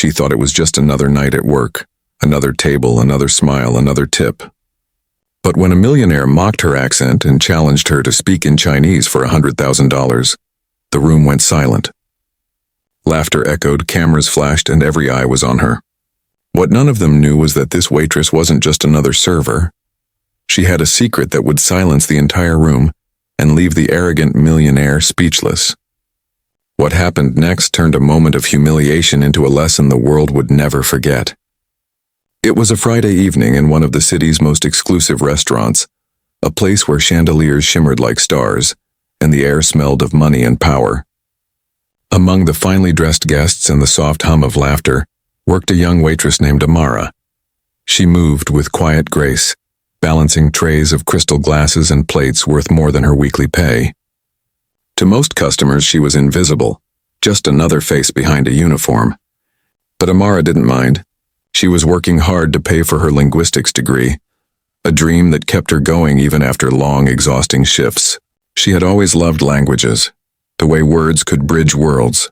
She thought it was just another night at work, another table, another smile, another tip. But when a millionaire mocked her accent and challenged her to speak in Chinese for $100,000, the room went silent. Laughter echoed, cameras flashed, and every eye was on her. What none of them knew was that this waitress wasn't just another server. She had a secret that would silence the entire room and leave the arrogant millionaire speechless. What happened next turned a moment of humiliation into a lesson the world would never forget. It was a Friday evening in one of the city's most exclusive restaurants, a place where chandeliers shimmered like stars, and the air smelled of money and power. Among the finely dressed guests and the soft hum of laughter worked a young waitress named Amara. She moved with quiet grace, balancing trays of crystal glasses and plates worth more than her weekly pay. To most customers, she was invisible, just another face behind a uniform. But Amara didn't mind. She was working hard to pay for her linguistics degree, a dream that kept her going even after long, exhausting shifts. She had always loved languages, the way words could bridge worlds.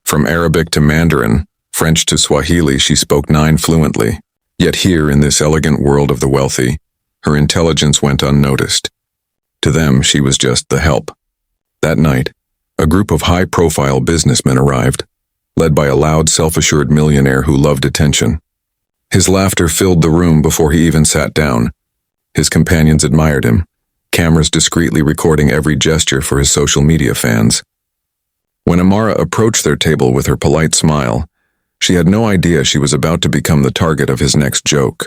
From Arabic to Mandarin, French to Swahili, she spoke 9 fluently. Yet here, in this elegant world of the wealthy, her intelligence went unnoticed. To them, she was just the help. That night, a group of high-profile businessmen arrived, led by a loud, self-assured millionaire who loved attention. His laughter filled the room before he even sat down. His companions admired him, cameras discreetly recording every gesture for his social media fans. When Amara approached their table with her polite smile, she had no idea she was about to become the target of his next joke.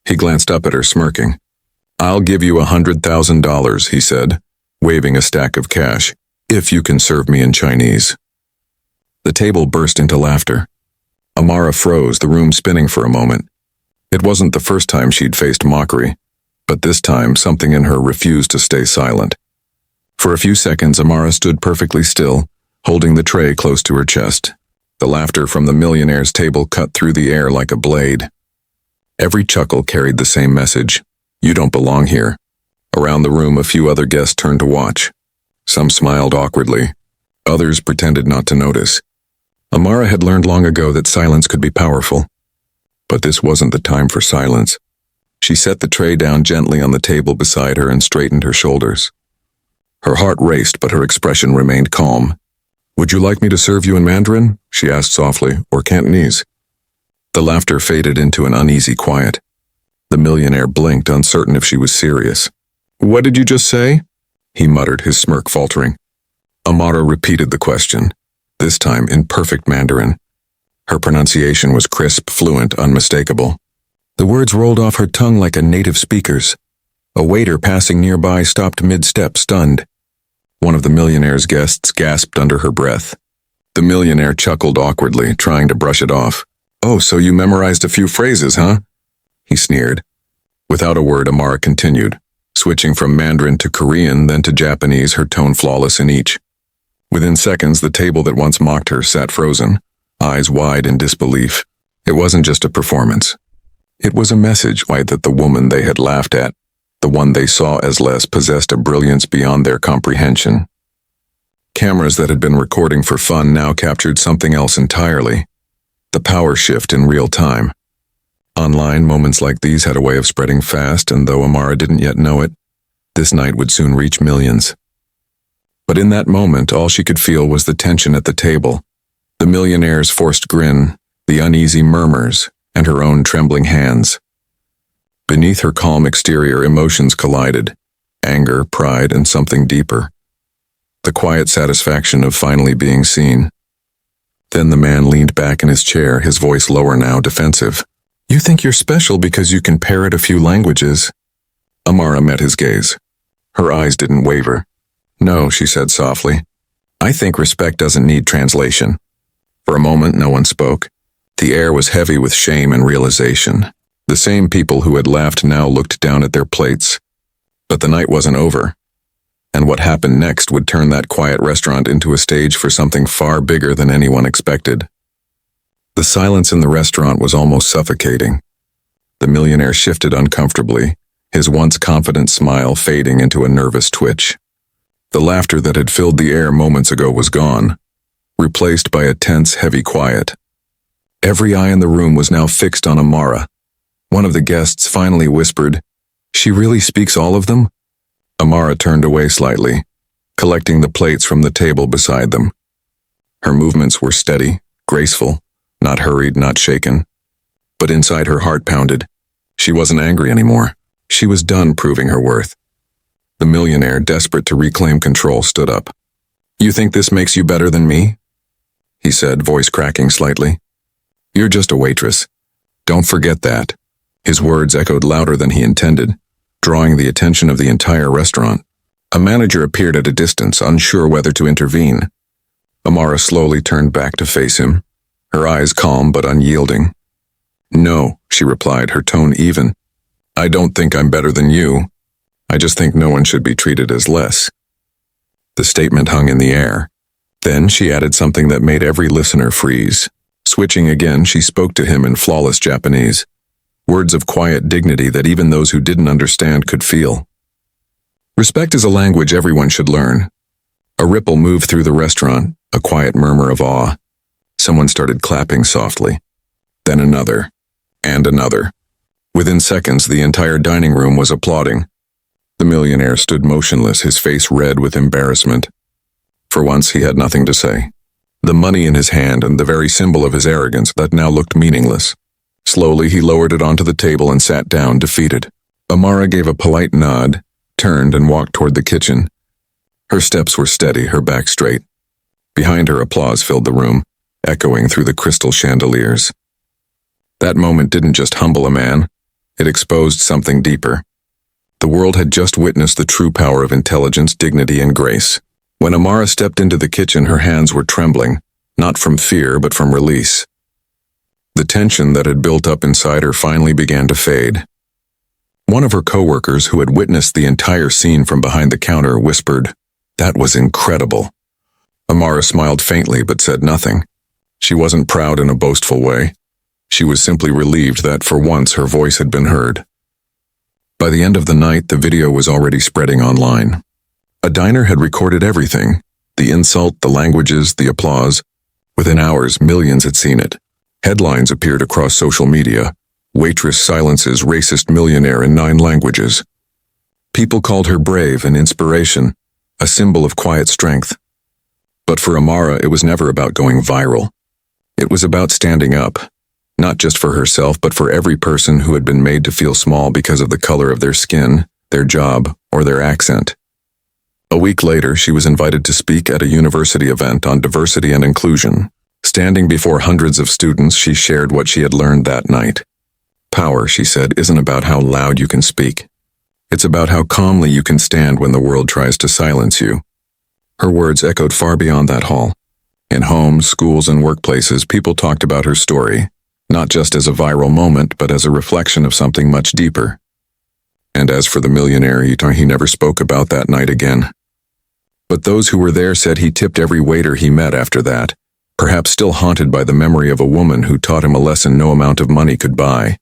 He glanced up at her, smirking. "I'll give you $100,000, he said, waving a stack of cash, "if you can serve me in Chinese." The table burst into laughter. Amara froze, the room spinning for a moment. It wasn't the first time she'd faced mockery, but this time something in her refused to stay silent. For a few seconds, Amara stood perfectly still, holding the tray close to her chest. The laughter from the millionaire's table cut through the air like a blade. Every chuckle carried the same message: "You don't belong here." Around the room, a few other guests turned to watch. Some smiled awkwardly. Others pretended not to notice. Amara had learned long ago that silence could be powerful. But this wasn't the time for silence. She set the tray down gently on the table beside her and straightened her shoulders. Her heart raced, but her expression remained calm. "Would you like me to serve you in Mandarin?" she asked softly, "or Cantonese?" The laughter faded into an uneasy quiet. The millionaire blinked, uncertain if she was serious. "What did you just say?" he muttered, his smirk faltering. Amara repeated the question, this time in perfect Mandarin. Her pronunciation was crisp, fluent, unmistakable. The words rolled off her tongue like a native speaker's. A waiter passing nearby stopped mid-step, stunned. One of the millionaire's guests gasped under her breath. The millionaire chuckled awkwardly, trying to brush it off. "Oh, so you memorized a few phrases, huh?" he sneered. Without a word, Amara continued, switching from Mandarin to Korean, then to Japanese, her tone flawless in each. Within seconds, the table that once mocked her sat frozen, eyes wide in disbelief. It wasn't just a performance. It was a message that the woman they had laughed at, the one they saw as less, possessed a brilliance beyond their comprehension. Cameras that had been recording for fun now captured something else entirely: the power shift in real time. Online, moments like these had a way of spreading fast, and though Amara didn't yet know it, this night would soon reach millions. But in that moment, all she could feel was the tension at the table, the millionaire's forced grin, the uneasy murmurs, and her own trembling hands. Beneath her calm exterior, emotions collided: anger, pride, and something deeper. The quiet satisfaction of finally being seen. Then the man leaned back in his chair, his voice lower now, defensive. "You think you're special because you can parrot a few languages?" Amara met his gaze. Her eyes didn't waver. "No," she said softly. "I think respect doesn't need translation." For a moment, no one spoke. The air was heavy with shame and realization. The same people who had laughed now looked down at their plates. But the night wasn't over. And what happened next would turn that quiet restaurant into a stage for something far bigger than anyone expected. The silence in the restaurant was almost suffocating. The millionaire shifted uncomfortably, his once confident smile fading into a nervous twitch. The laughter that had filled the air moments ago was gone, replaced by a tense, heavy quiet. Every eye in the room was now fixed on Amara. One of the guests finally whispered, "She really speaks all of them?" Amara turned away slightly, collecting the plates from the table beside them. Her movements were steady, graceful, not hurried, not shaken. But inside her heart pounded. She wasn't angry anymore. She was done proving her worth. The millionaire, desperate to reclaim control, stood up. "You think this makes you better than me?" he said, voice cracking slightly. "You're just a waitress. Don't forget that." His words echoed louder than he intended, drawing the attention of the entire restaurant. A manager appeared at a distance, unsure whether to intervene. Amara slowly turned back to face him, her eyes calm but unyielding. "No," she replied, her tone even. "I don't think I'm better than you. I just think no one should be treated as less." The statement hung in the air. Then she added something that made every listener freeze. Switching again, she spoke to him in flawless Japanese. Words of quiet dignity that even those who didn't understand could feel. Respect is a language everyone should learn. A ripple moved through the restaurant, a quiet murmur of awe. Someone started clapping softly. Then another, and another. Within seconds, the entire dining room was applauding. The millionaire stood motionless, his face red with embarrassment. For once, he had nothing to say. The money in his hand and the very symbol of his arrogance that now looked meaningless. Slowly, he lowered it onto the table and sat down, defeated. Amara gave a polite nod, turned and walked toward the kitchen. Her steps were steady, her back straight. Behind her, applause filled the room, echoing through the crystal chandeliers. That moment didn't just humble a man, it exposed something deeper. The world had just witnessed the true power of intelligence, dignity, and grace. When Amara stepped into the kitchen, her hands were trembling, not from fear but from release. The tension that had built up inside her finally began to fade. One of her coworkers, who had witnessed the entire scene from behind the counter, whispered, "That was incredible." Amara smiled faintly but said nothing. She wasn't proud in a boastful way. She was simply relieved that for once her voice had been heard. By the end of the night, the video was already spreading online. A diner had recorded everything, the insult, the languages, the applause. Within hours, millions had seen it. Headlines appeared across social media. Waitress silences racist millionaire in 9 languages. People called her brave and inspiration, a symbol of quiet strength. But for Amara, it was never about going viral. It was about standing up, not just for herself, but for every person who had been made to feel small because of the color of their skin, their job, or their accent. A week later, she was invited to speak at a university event on diversity and inclusion. Standing before hundreds of students, she shared what she had learned that night. Power, she said, isn't about how loud you can speak. It's about how calmly you can stand when the world tries to silence you. Her words echoed far beyond that hall. In homes, schools, and workplaces, people talked about her story, not just as a viral moment, but as a reflection of something much deeper. And as for the millionaire, he never spoke about that night again. But those who were there said he tipped every waiter he met after that, perhaps still haunted by the memory of a woman who taught him a lesson no amount of money could buy.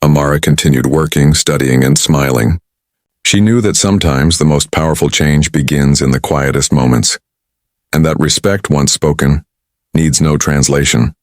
Amara continued working, studying, and smiling. She knew that sometimes the most powerful change begins in the quietest moments, and that respect, once spoken, needs no translation.